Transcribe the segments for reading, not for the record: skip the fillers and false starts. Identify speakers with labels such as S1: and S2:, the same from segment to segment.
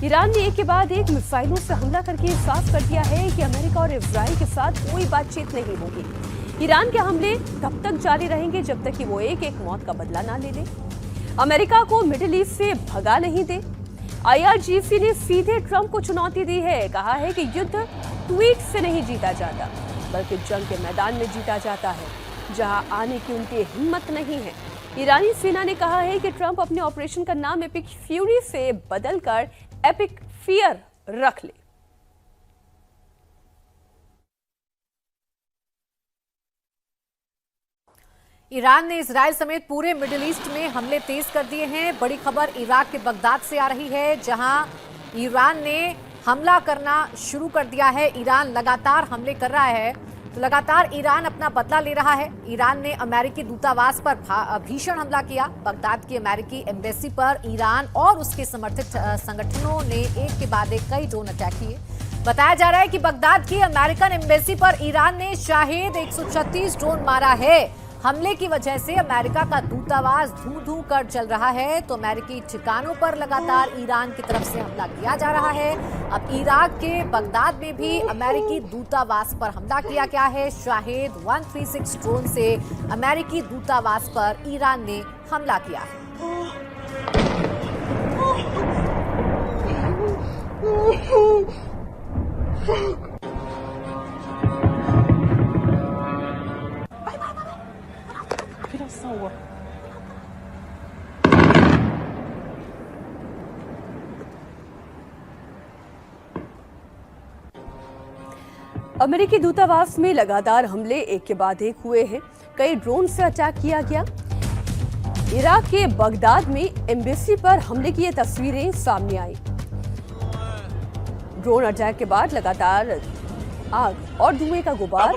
S1: Iran ने एक के बाद एक मिसाइलों से हमला करके साफ कर दिया है कि अमेरिका और इजराइल के साथ कोई बातचीत नहीं होगी। ईरान के हमले तब तक जारी रहेंगे जब तक कि वो एक एक मौत का बदला ना ले ले, अमेरिका को मिडिल ईस्ट से भगा नहीं दे। आईआरजीसी ने सीधे ट्रंप को चुनौती दी है, कहा है कि युद्ध ट्वीट से नहीं जीता जाता बल्कि जंग के मैदान में जीता जाता है, जहां आने की उनकी हिम्मत नहीं है। ईरानी सेना ने कहा है कि ट्रंप अपने ऑपरेशन का नाम एपिक फ्यूरी से बदलकर एपिक फियर रख ले।
S2: ईरान ने इजराइल समेत पूरे मिडिल ईस्ट में हमले तेज कर दिए हैं। बड़ी खबर इराक के बगदाद से आ रही है, जहां ईरान ने हमला करना शुरू कर दिया है। ईरान लगातार हमले कर रहा है, तो लगातार ईरान अपना बदला ले रहा है। ईरान ने अमेरिकी दूतावास पर भीषण हमला किया। बगदाद की अमेरिकी एम्बेसी पर ईरान और उसके समर्थित संगठनों ने एक के बाद एक कई ड्रोन अटैक किए। बताया जा रहा है कि बगदाद की अमेरिकन एम्बेसी पर ईरान ने शाहिद 136 ड्रोन मारा है। हमले की वजह से अमेरिका का दूतावास धू-धू कर चल रहा है, तो अमेरिकी ठिकानों पर लगातार ईरान की तरफ से हमला किया जा रहा है। अब इराक के बगदाद में भी अमेरिकी दूतावास पर हमला किया गया है। शाहिद 136 ड्रोन से अमेरिकी दूतावास पर ईरान ने हमला किया है।
S1: अमेरिकी दूतावास में लगातार हमले एक के बाद एक हुए हैं। कई ड्रोन से अटैक किया गया। इराक के बगदाद में एम्बेसी पर हमले की ये तस्वीरें सामने आई। ड्रोन अटैक के बाद लगातार आग और धुएं का गुबार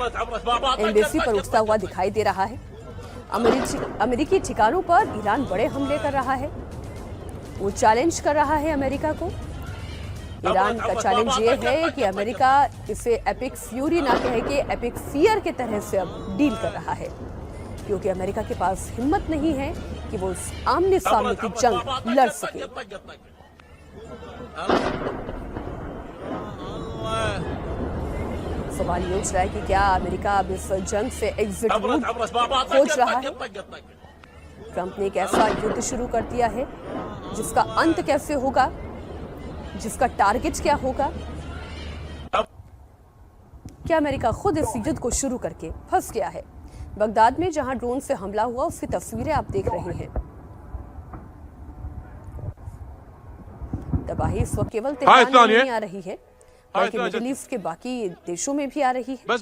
S1: एम्बेसी पर उठता हुआ दिखाई दे रहा है। अमेरिकी ठिकानों पर ईरान बड़े हमले कर रहा है। वो चैलेंज कर रहा है अमेरिका को। ईरान का चैलेंज ये है कि अमेरिका इसे एपिक फ्यूरी ना कहे कि एपिक फियर के तरह से अब डील कर रहा है, क्योंकि अमेरिका के पास हिम्मत नहीं है कि वो आमने सामने की जंग लड़ सके। सवाल ये उठ रहा है कि क्या अमेरिका अब इस जंग से एग्जिट रूट खोज रहा है। ट्रंप ने एक ऐसा युद्ध शुरू कर दिया है जिसका अंत कैसे होगा, जिसका टारगेट क्या होगा। क्या अमेरिका खुद इस युद्ध को शुरू करके फंस गया है। बगदाद में जहां ड्रोन से हमला हुआ उसकी तस्वीरें आप देख रहे हैं। तबाही इस वक्त केवल तेहरान में नहीं आ रही है बल्कि मिडिल ईस्ट के बाकी देशों में भी आ रही है।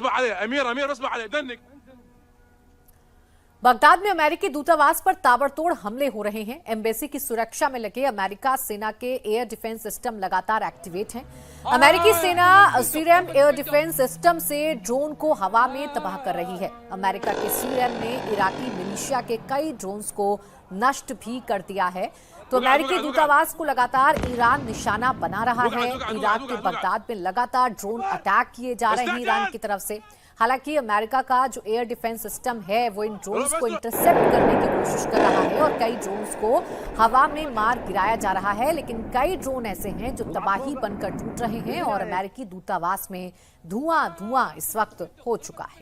S2: बगदाद में अमेरिकी दूतावास पर ताबड़तोड़ हमले हो रहे हैं। एम्बेसी की सुरक्षा में लगे अमेरिका सेना के एयर डिफेंस सिस्टम लगातार एक्टिवेट हैं। अमेरिकी सेना सीरैम एयर डिफेंस सिस्टम से ड्रोन को हवा में तबाह कर रही है। अमेरिका के सीरैम ने इराकी मिलिशिया के कई ड्रोन्स को नष्ट भी कर दिया है। तो अमेरिकी दूतावास को लगातार ईरान निशाना बना रहा है। इराक के बगदाद में लगातार ड्रोन अटैक किए जा रहे हैं ईरान की तरफ से। हालांकि अमेरिका का जो एयर डिफेंस सिस्टम है वो इन ड्रोन्स को इंटरसेप्ट करने की कोशिश कर रहा है और कई ड्रोन्स को हवा में मार गिराया जा रहा है, लेकिन कई ड्रोन ऐसे हैं जो तबाही बनकर टूट रहे हैं और अमेरिकी दूतावास में धुआं इस वक्त हो चुका है।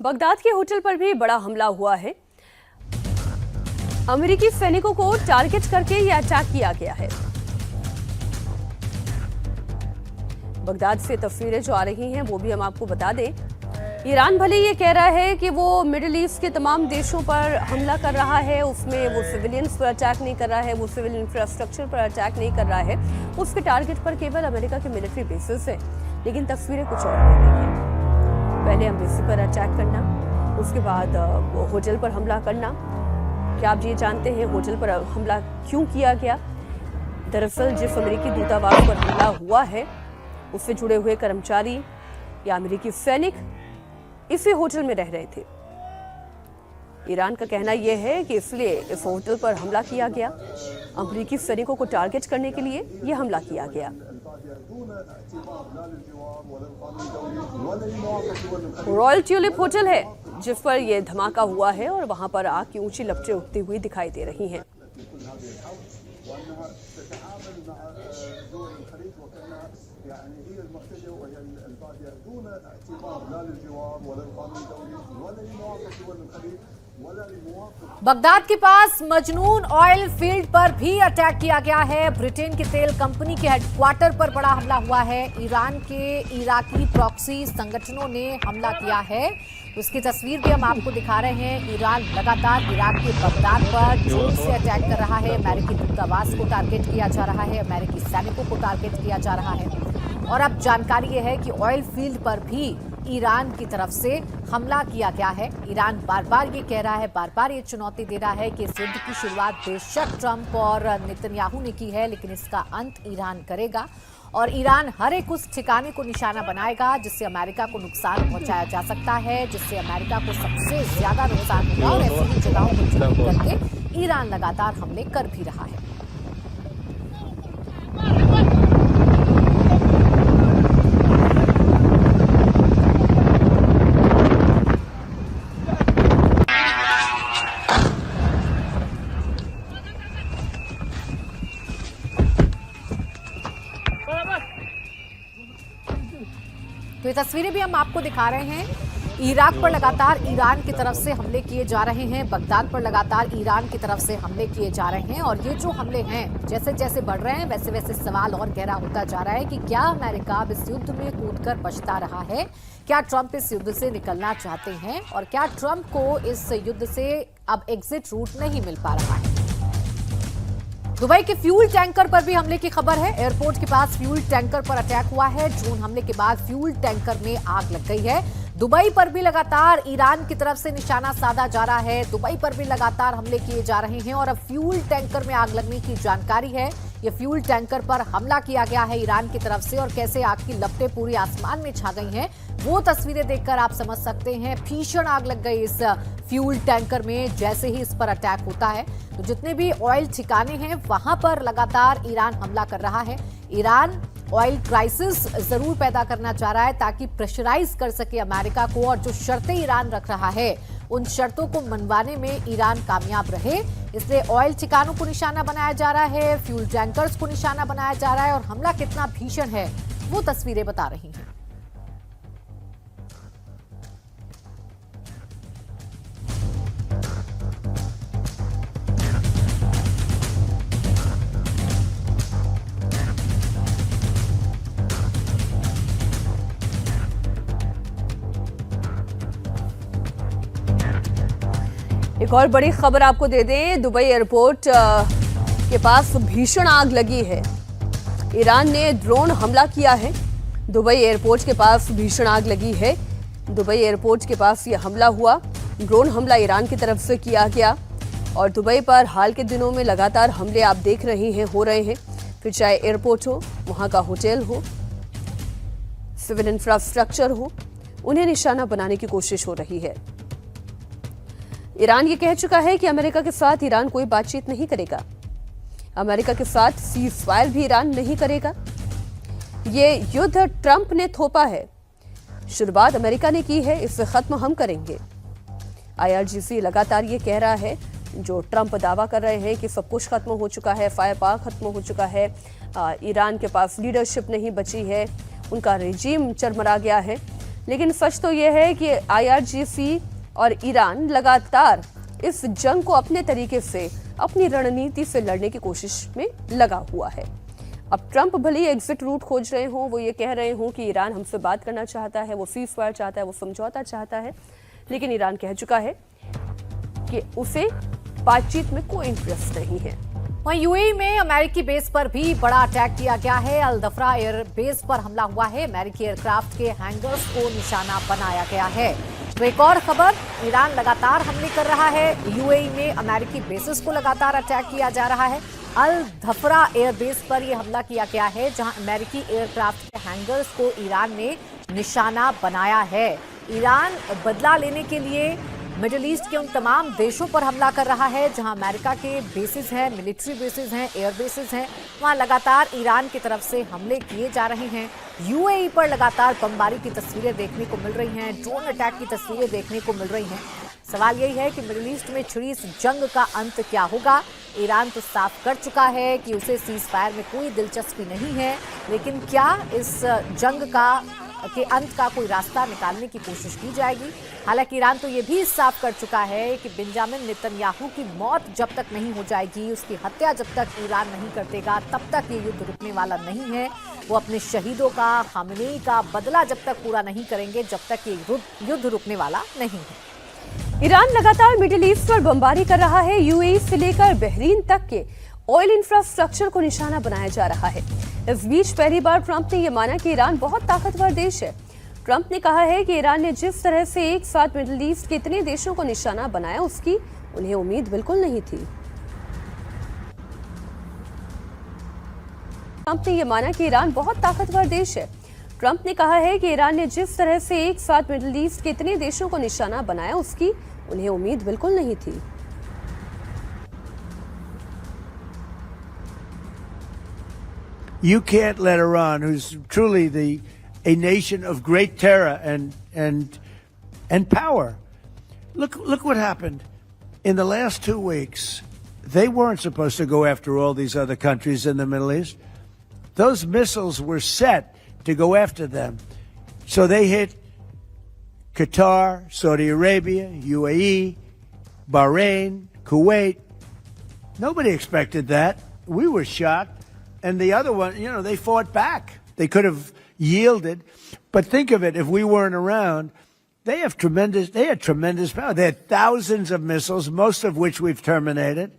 S1: बगदाद के होटल पर भी बड़ा हमला हुआ है। अमेरिकी सैनिकों को टारगेट करके यह अटैक किया गया है। बगदाद से तस्वीरें जो आ रही हैं वो भी हम आपको बता दें। ईरान भले ये कह रहा है कि वो मिडिल ईस्ट के तमाम देशों पर हमला कर रहा है, उसमें वो सिविलियंस पर अटैक नहीं कर रहा है, वो सिविल इंफ्रास्ट्रक्चर पर अटैक नहीं कर रहा है, उसके टारगेट पर केवल अमेरिका के मिलिट्री बेसिस है, लेकिन तस्वीरें कुछ और कह रही हैं। पहले एम्बेसी पर अटैक करना, उसके बाद होटल पर हमला करना। क्या आप ये जानते हैं होटल पर हमला क्यों किया गया? दरअसल जिस अमेरिकी दूतावास पर हमला हुआ है उससे जुड़े हुए कर्मचारी या अमेरिकी सैनिक इसी होटल में रह रहे थे। ईरान का कहना यह है कि इसलिए इस होटल पर हमला किया गया। अमेरिकी सैनिकों को टारगेट करने के लिए यह हमला किया गया। रॉयल ट्यूलिप होटल है जिस पर यह धमाका हुआ है और वहां पर आग की ऊंची लपटें उठती हुई दिखाई दे रही हैं।
S2: बगदाद के पास मजनून ऑयल फील्ड पर भी अटैक किया गया है। ब्रिटेन की तेल कंपनी के हेडक्वार्टर पर बड़ा हमला हुआ है। ईरान के इराकी प्रॉक्सी संगठनों ने हमला किया है। उसकी तस्वीर भी हम आपको दिखा रहे हैं। ईरान लगातार इराक के बगदाद पर ड्रोन से अटैक कर रहा है। अमेरिकी दूतावास को टारगेट किया जा रहा है, अमेरिकी सैनिकों को टारगेट किया जा रहा है। और अब जानकारी यह है कि ऑयल फील्ड पर भी ईरान की तरफ से हमला किया गया है। ईरान बार बार ये कह रहा है, बार बार ये चुनौती दे रहा है कि इस युद्ध की शुरुआत बेशक ट्रंप और नेतन्याहू ने की है, लेकिन इसका अंत ईरान करेगा। और ईरान हर एक उस ठिकाने को निशाना बनाएगा जिससे अमेरिका को नुकसान पहुंचाया जा सकता है, जिससे अमेरिका को सबसे ज्यादा नुकसान होगा। और ऐसी ही जगहों को चिन्हित करके ईरान लगातार हमले कर भी रहा है। तो ये तस्वीरें भी हम आपको दिखा रहे हैं। इराक पर लगातार ईरान की तरफ से हमले किए जा रहे हैं। बगदाद पर लगातार ईरान की तरफ से हमले किए जा रहे हैं। और ये जो हमले हैं जैसे जैसे बढ़ रहे हैं वैसे वैसे सवाल और गहरा होता जा रहा है कि क्या अमेरिका अब इस युद्ध में कूदकर बचता रहा है? क्या ट्रंप इस युद्ध से निकलना चाहते हैं? और क्या ट्रंप को इस युद्ध से अब एग्जिट रूट नहीं मिल पा रहा है? दुबई के फ्यूल टैंकर पर भी हमले की खबर है। एयरपोर्ट के पास फ्यूल टैंकर पर अटैक हुआ है। ड्रोन हमले के बाद फ्यूल टैंकर में आग लग गई है। दुबई पर भी लगातार ईरान की तरफ से निशाना साधा जा रहा है। दुबई पर भी लगातार हमले किए जा रहे हैं और अब फ्यूल टैंकर में आग लगने की जानकारी है। ये फ्यूल टैंकर पर हमला किया गया है ईरान की तरफ से और कैसे आग की लपटें पूरे आसमान में छा गई हैं वो तस्वीरें देखकर आप समझ सकते हैं। भीषण आग लग गई इस फ्यूल टैंकर में जैसे ही इस पर अटैक होता है। तो जितने भी ऑयल ठिकाने हैं वहां पर लगातार ईरान हमला कर रहा है। ईरान ऑयल क्राइसिस जरूर पैदा करना चाह रहा है ताकि प्रेशराइज कर सके अमेरिका को। और जो शर्तें ईरान रख रहा है उन शर्तों को मनवाने में ईरान कामयाब रहे, इसलिए ऑयल ठिकानों को निशाना बनाया जा रहा है, फ्यूल टैंकर्स को निशाना बनाया जा रहा है। और हमला कितना भीषण है वो तस्वीरें बता रही हैं।
S1: एक और बड़ी खबर आपको दे दें, दुबई एयरपोर्ट के पास भीषण आग लगी है। ईरान ने ड्रोन हमला किया है। दुबई एयरपोर्ट के पास भीषण आग लगी है। दुबई एयरपोर्ट के पास ये हमला हुआ। ड्रोन हमला ईरान की तरफ से किया गया और दुबई पर हाल के दिनों में लगातार हमले आप देख रहे हैं, हो रहे हैं। फिर चाहे एयरपोर्ट हो, वहां का होटल हो, सिविल इंफ्रास्ट्रक्चर हो, उन्हें निशाना बनाने की कोशिश हो रही है। ईरान ये कह चुका है कि अमेरिका के साथ ईरान कोई बातचीत नहीं करेगा। अमेरिका के साथ सीज फायर भी ईरान नहीं करेगा। ये युद्ध ट्रंप ने थोपा है, शुरुआत अमेरिका ने की है, इसे खत्म हम करेंगे। IRGC लगातार ये कह रहा है, जो ट्रंप दावा कर रहे हैं कि सब कुछ खत्म हो चुका है, फायर पावर खत्म हो चुका है, ईरान के पास लीडरशिप नहीं बची है, उनका रेजिम चरमरा गया है। लेकिन सच तो यह है कि IRGC और ईरान लगातार इस जंग को अपने तरीके से, अपनी रणनीति से लड़ने की कोशिश में लगा हुआ है। अब ट्रंप भले ही एग्जिट रूट खोज रहे हों, वो ये कह रहे हों कि ईरान हमसे बात करना चाहता है, वो सीज फायर चाहता है, वो समझौता चाहता है, लेकिन ईरान कह चुका है कि उसे बातचीत में कोई इंटरेस्ट नहीं है।
S2: वहीं यूएई में अमेरिकी बेस पर भी बड़ा अटैक किया गया है। अल दफरा एयर बेस पर हमला हुआ है। अमेरिकी एयरक्राफ्ट के हैंगर्स को निशाना बनाया गया है। तो एक और खबर, ईरान लगातार हमले कर रहा है। यूएई में अमेरिकी बेसिस को लगातार अटैक किया जा रहा है। अल धफरा एयरबेस पर यह हमला किया गया है, जहां अमेरिकी एयरक्राफ्ट के हैंगर्स को ईरान ने निशाना बनाया है। ईरान बदला लेने के लिए मिडिल ईस्ट के उन तमाम देशों पर हमला कर रहा है जहां अमेरिका के बेसिस हैं, मिलिट्री बेसिस हैं, एयर बेसिस हैं। वहां लगातार ईरान की तरफ से हमले किए जा रहे हैं। यूएई पर लगातार बमबारी की तस्वीरें देखने को मिल रही हैं, ड्रोन अटैक की तस्वीरें देखने को मिल रही हैं। सवाल यही है कि मिडिल ईस्ट में छिड़ी इस जंग का अंत क्या होगा। ईरान तो साफ कर चुका है कि उसे सीज फायर में कोई दिलचस्पी नहीं है, लेकिन क्या इस जंग के अंत का कोई रास्ता निकालने की कोशिश की जाएगी। हालांकि ईरान तो ये भी साफ कर चुका है कि बेंजामिन नेतन्याहू की मौत जब तक नहीं हो जाएगी, उसकी हत्या जब तक ईरान नहीं कर देगा, तब तक ये युद्ध रुकने वाला नहीं है। वो अपने शहीदों का, खामेनेई का बदला जब तक पूरा नहीं करेंगे, जब तक ये युद्ध रुकने वाला नहीं है।
S1: ईरान लगातार मिडिल ईस्ट पर बमबारी कर रहा है। यूएई से लेकर बहरीन तक के ऑयल इंफ्रास्ट्रक्चर को निशाना बनाया जा रहा है। इस बीच पहली बार ट्रंप ने यह माना कि ईरान बहुत ताकतवर देश है। ट्रंप ने कहा है कि ईरान ने जिस तरह से एक साथ मिडिल ईस्ट के इतने देशों को निशाना बनाया, उसकी उन्हें उम्मीद बिल्कुल नहीं थी। ट्रंप ने यह माना कि ईरान बहुत ताकतवर देश है। ट्रंप ने कहा है कि ईरान ने जिस तरह से एक साथ मिडिल ईस्ट के इतने देशों को निशाना बनाया, उसकी उन्हें उम्मीद बिल्कुल नहीं थी।
S3: You can't let Iran, who's truly a nation of great terror and power. Look what happened in the last 2 weeks. They weren't supposed to go after all these other countries in the Middle East. Those missiles were set to go after them. So they hit Qatar, Saudi Arabia, UAE, Bahrain, Kuwait. Nobody expected that. We were shocked. And the other one, they fought back. They could have yielded. But think of it, if we weren't around, they had tremendous power. They had thousands of missiles, most of which we've terminated.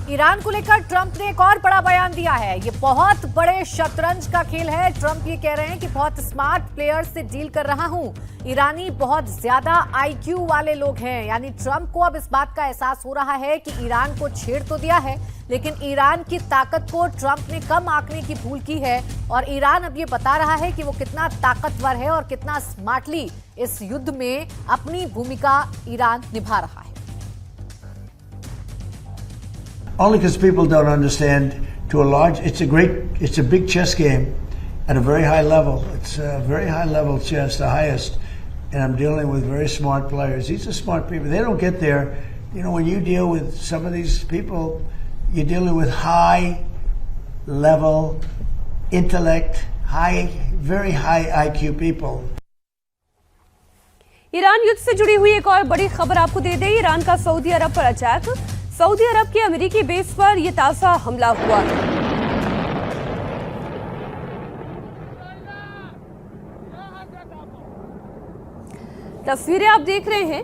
S2: Iran को लेकर Trump ने एक और बड़ा बयान दिया है। ये बहुत बड़े शतरंज का खेल है। ट्रंप ये कह रहे हैं कि बहुत स्मार्ट प्लेयर्स से डील कर रहा हूं। ईरानी बहुत ज्यादा आईक्यू वाले लोग हैं। यानी ट्रंप को अब इस बात का एहसास हो रहा है कि ईरान को छेड़ तो दिया है, लेकिन ईरान की ताकत को ट्रंप ने कम आंकने की भूल की है। और ईरान अब ये बता रहा है कि वो कितना ताकतवर है और कितना स्मार्टली इस युद्ध में अपनी भूमिका ईरान निभा रहा है।
S3: Only because people don't understand it's a big chess game at a very high level. It's a very high level chess, the highest. And I'm dealing with very smart players. These are smart people. They don't get there. When you deal with some of these people, you're dealing with high level intellect, very high IQ people.
S1: Iran युद्ध से जुड़ी हुई एक और बड़ी खबर आपको दे दें। ईरान का सऊदी अरब पर अटैक। सऊदी अरब के अमेरिकी बेस पर यह ताजा हमला हुआ है। तस्वीरें आप देख रहे हैं।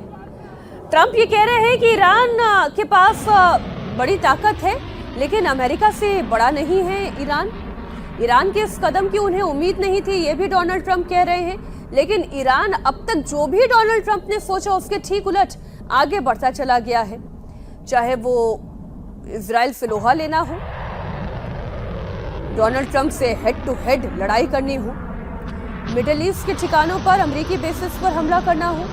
S1: ट्रंप ये कह रहे हैं कि ईरान के पास बड़ी ताकत है, लेकिन अमेरिका से बड़ा नहीं है ईरान के इस कदम की उन्हें उम्मीद नहीं थी, ये भी डोनाल्ड ट्रंप कह रहे हैं। लेकिन ईरान अब तक जो भी डोनाल्ड ट्रंप ने सोचा उसके ठीक उलट आगे बढ़ता चला गया है। चाहे वो इजराइल से लोहा लेना हो, डोनाल्ड ट्रंप से हेड टू हेड लड़ाई करनी हो, मिडिल ईस्ट के ठिकानों पर अमेरिकी बेसिस पर हमला करना हो,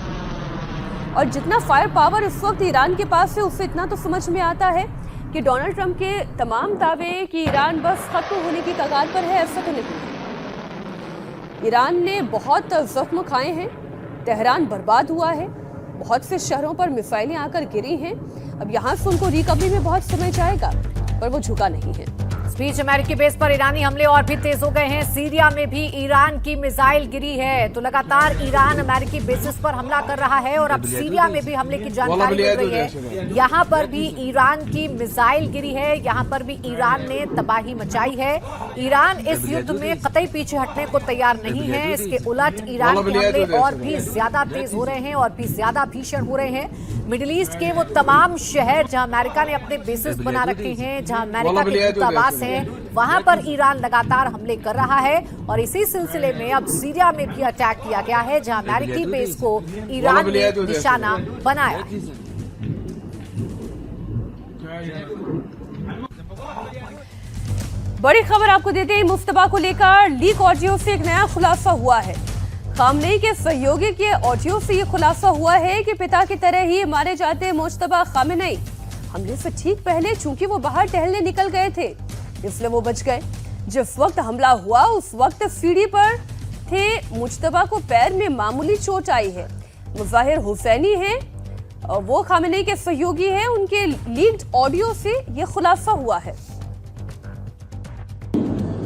S1: और जितना फायर पावर इस वक्त ईरान के पास है, उससे इतना तो समझ में आता है कि डोनाल्ड ट्रंप के तमाम दावे कि ईरान बस खत्म होने की कगार पर है, ऐसा तो नहीं है। ईरान ने बहुत जख्म खाए हैं, तेहरान बर्बाद हुआ है, बहुत से शहरों पर मिसाइलें आकर गिरी हैं। अब यहां से उनको रिकवरी में बहुत समय जाएगा, पर वो झुका नहीं है।
S2: इस बीच अमेरिकी बेस पर ईरानी हमले और भी तेज हो गए हैं। सीरिया में भी ईरान की मिसाइल गिरी है। तो लगातार ईरान अमेरिकी बेसिस पर हमला कर रहा है और अब सीरिया में भी हमले की जानकारी मिल रही है। यहाँ पर भी ईरान की मिसाइल गिरी है, यहाँ पर भी ईरान ने तबाही मचाई है। ईरान इस युद्ध में कतई पीछे हटने को तैयार नहीं है। इसके उलट ईरान के हमले और भी ज्यादा तेज हो रहे हैं और भी ज्यादा भीषण हो रहे हैं। मिडिल ईस्ट के वो तमाम शहर जहां अमेरिका ने अपने बेसिस बना रखे हैं, जहां अमेरिका के दूतावास हैं, वहां पर ईरान लगातार हमले कर रहा है। और इसी सिलसिले में अब सीरिया में भी अटैक किया गया है, जहां अमेरिकी बेस को ईरान ने निशाना बनाया है।
S1: बड़ी खबर आपको देते हैं, मुस्तफा को लेकर लीक ऑडियो से एक नया खुलासा हुआ है। खामनेई के सहयोगी के ऑडियो से ये खुलासा हुआ है कि पिता की तरह ही मारे जाते मुस्तफा खामेनेई हमले से ठीक पहले चूंकि वो बाहर टहलने निकल गए थे इसलिए वो बच गए। जिस वक्त हमला हुआ उस वक्त सीढ़ी पर थे मुस्तफा को पैर में मामूली चोट आई है। मुजाहिर हुसैनी है, वो खामेनेई के सहयोगी हैं, उनके लीक्ड ऑडियो से ये खुलासा हुआ है।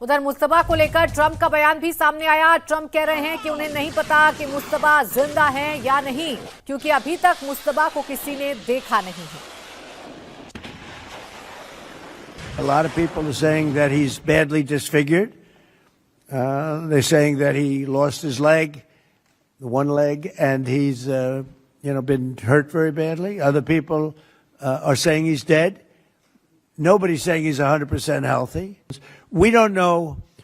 S2: उधर मुस्तफा को लेकर ट्रंप का बयान भी सामने आया। ट्रंप कह रहे हैं कि उन्हें नहीं पता कि मुस्तफा जिंदा हैं या नहीं, क्योंकि अभी तक मुस्तफा को किसी ने देखा नहीं है।
S3: A lot of people are saying that he's badly disfigured. They're saying that he lost his leg, one leg, and he's been hurt very badly. Other people are saying he's dead. Nobody's saying he's 100% healthy. We don't know,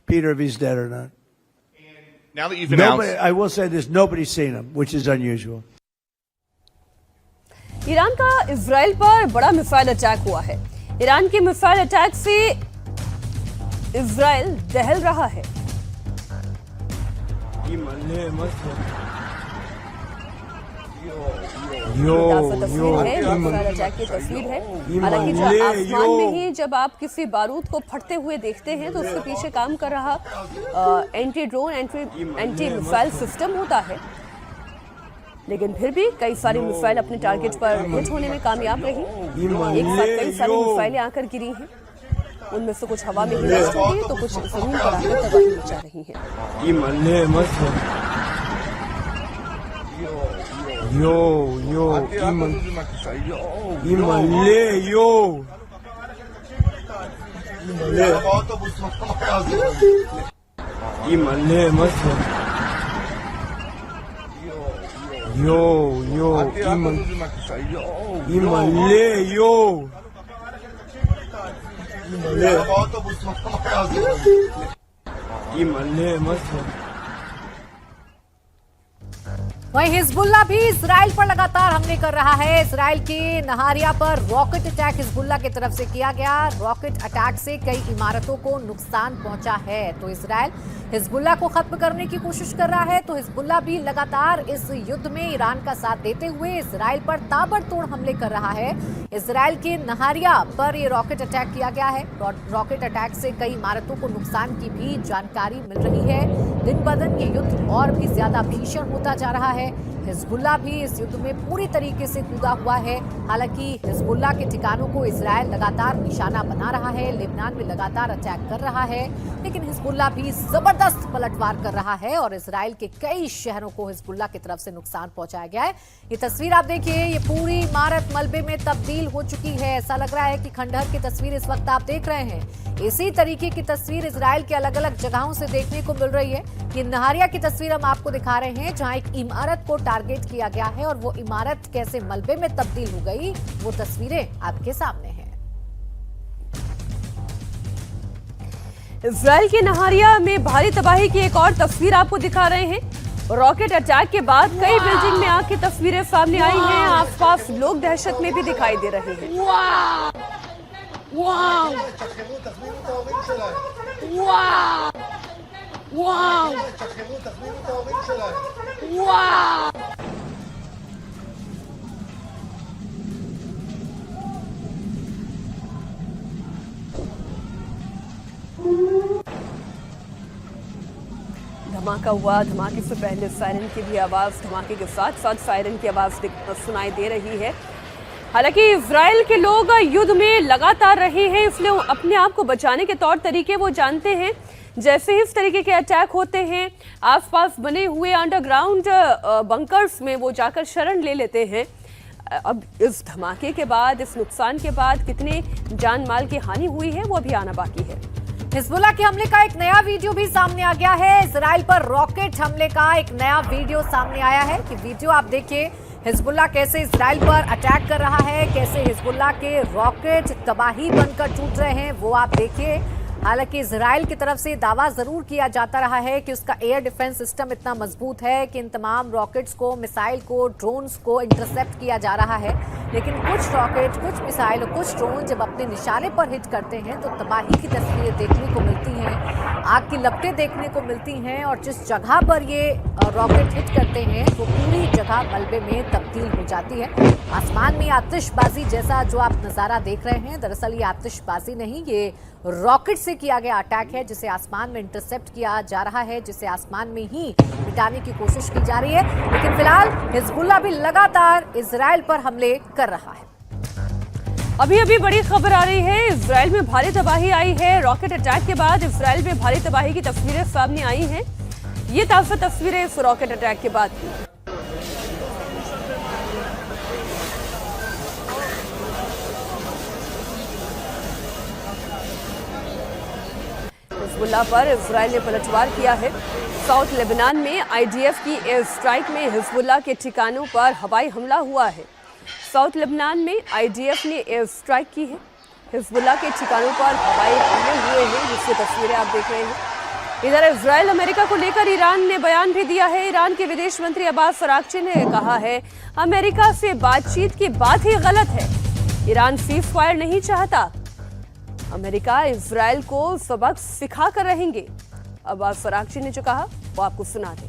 S3: Peter, if he's dead or not.
S4: And now that you've announced,
S3: I will say this: nobody's seen him, which is unusual.
S1: Iran का Israel पर बड़ा missile attack हुआ है। Iran के missile attack से Israel दहल रहा है। तस्वीर है, मिसाइल अटैक की तस्वीर है। हालांकि जब आसमान में ही जब आप किसी बारूद को फटते हुए देखते हैं तो उसके पीछे काम कर रहा anti drone anti missile system होता है, लेकिन फिर भी कई सारी मिसाइल अपने टारगेट पर हिट होने में कामयाब रही। एक साथ कई सारी मिसाइलें आकर गिरी हैं, उनमें से कुछ हवा में ही नष्ट हो गई तो कुछ जमीन पर आकर तबाही मचा रही है।
S2: वहीं हिजबुल्लाह भी इजराइल पर लगातार हमले कर रहा है। इजराइल के नहारिया पर रॉकेट अटैक हिजबुल्लाह की तरफ से किया गया। रॉकेट अटैक से कई इमारतों को नुकसान पहुंचा है। तो इजराइल हिजबुल्लाह को खत्म करने की कोशिश कर रहा है, तो हिजबुल्लाह भी लगातार इस युद्ध में ईरान का साथ देते हुए इजराइल पर ताबड़तोड़ हमले कर रहा है। इजराइल के नहारिया पर ये रॉकेट अटैक किया गया है। रॉकेट अटैक से कई इमारतों को नुकसान की भी जानकारी मिल रही है। दिन ब दिन ये युद्ध और भी ज्यादा भीषण होता जा रहा है। हिजबुल्लाह भी इस युद्ध में पूरी तरीके से कूदा हुआ है। हालांकि हिजबुल्लाह के ठिकानों को इजराइल लगातार निशाना बना रहा है, लेबनान में लगातार अटैक कर रहा है, लेकिन हिजबुल्लाह भी जबरदस्त पलटवार कर रहा है और इजराइल के कई शहरों को हिजबुल्लाह की तरफ से नुकसान पहुंचाया गया है। ये तस्वीर आप देखिए, ये पूरी इमारत मलबे में तब्दील हो चुकी है। ऐसा लग रहा है कि खंडहर की तस्वीर इस वक्त आप देख रहे हैं। इसी तरीके की तस्वीर इजराइल के अलग अलग जगहों से देखने को मिल रही है। ये नहारिया की तस्वीर हम आपको दिखा रहे हैं, जहां एक इमारत को टारगेट किया गया है और वो इमारत कैसे मलबे में तब्दील हो गई, वो तस्वीरें आपके सामने हैं।
S1: इजराइल के नहारिया में भारी तबाही की एक और तस्वीर आपको दिखा रहे हैं। रॉकेट अटैक के बाद कई बिल्डिंग में आग की तस्वीरें सामने आई हैं। आसपास लोग दहशत में भी दिखाई दे रहे हैं। धमाका हुआ, धमाके से पहले सायरन की भी आवाज़, धमाके के साथ साथ सायरन की आवाज़ सुनाई दे रही है। हालांकि इजराइल के लोग युद्ध में लगातार रहे हैं, इसलिए अपने आप को बचाने के तौर तरीके वो जानते हैं। जैसे ही इस तरीके के अटैक होते हैं, आसपास बने हुए अंडरग्राउंड बंकर्स में वो जाकर शरण ले लेते हैं। अब इस धमाके के बाद, इस नुकसान के बाद कितने जान माल की हानि हुई है वो अभी आना बाकी है।
S2: हिजबुल्लाह के हमले का एक नया वीडियो भी सामने आ गया है। इजराइल पर रॉकेट हमले का एक नया वीडियो सामने आया है कि वीडियो आप देखिए, हिजबुल्लाह कैसे इजराइल पर अटैक कर रहा है, कैसे हिजबुल्लाह के रॉकेट तबाही बनकर टूट रहे हैं, वो आप देखिए। हालांकि इजराइल की तरफ से दावा जरूर किया जाता रहा है कि उसका एयर डिफेंस सिस्टम इतना मजबूत है कि इन तमाम रॉकेट्स को, मिसाइल को, ड्रोन्स को इंटरसेप्ट किया जा रहा है। लेकिन कुछ रॉकेट, कुछ मिसाइल और कुछ ड्रोन जब अपने निशाने पर हिट करते हैं तो तबाही की तस्वीरें देखने को मिलती हैं, आग की लपटें देखने को मिलती हैं, और जिस जगह पर ये रॉकेट हिट करते हैं वो पूरी जगह मलबे में तब्दील हो जाती है। आसमान में आतिशबाजी जैसा जो आप नज़ारा देख रहे हैं, दरअसल ये आतिशबाजी नहीं, ये रॉकेट से किया गया अटैक है जिसे आसमान में इंटरसेप्ट किया जा रहा है, जिसे आसमान में ही मिटाने की कोशिश की जा रही है। लेकिन फिलहाल हिजबुल्लाह भी लगातार इजराइल पर हमले कर रहा है।
S1: अभी बड़ी खबर आ रही है, इजराइल में भारी तबाही आई है। रॉकेट अटैक के बाद इजराइल में भारी तबाही की तस्वीरें सामने आई हैं। ये ताज़ा तस्वीरें इस रॉकेट अटैक के बाद की। हिजबुल्लाह पर इजराइल ने पलटवार किया है। साउथ लेबनान में आईडीएफ की एयर स्ट्राइक में हिजबुल्लाह के ठिकानों पर हवाई हमला हुआ है। साउथ लेबनान में आईडीएफ ने एयर स्ट्राइक की है। हिजबुल्लाह के ठिकानों पर हवाई हमले हुए हैं, जिसकी तस्वीरें आप देख रहे हैं। इधर इजराइल अमेरिका को लेकर ईरान ने बयान भी दिया है। ईरान के विदेश मंत्री अब्बास अराक्ची ने कहा है, अमेरिका से बातचीत की बात ही गलत है। ईरान सीज फायर नहीं चाहता। अमेरिका इजराइल को सबक सिखा कर रहेंगे। अब्बास अराक्ची ने जो कहा वो आपको सुना दें।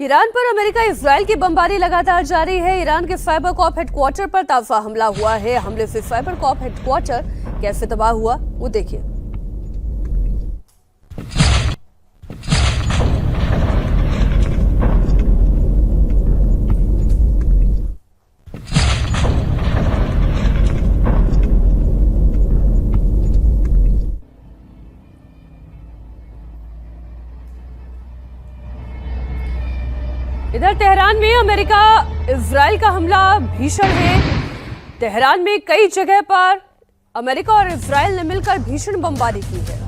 S1: ईरान पर अमेरिका इजराइल की बमबारी लगातार जारी है। ईरान के साइबर कॉप हेडक्वार्टर पर ताज़ा हमला हुआ है। हमले से साइबर कॉप हेडक्वार्टर कैसे तबाह हुआ वो देखिए। इधर तेहरान में अमेरिका इजराइल का हमला भीषण है। तेहरान में कई जगह पर अमेरिका और इजराइल ने मिलकर भीषण बमबारी की है।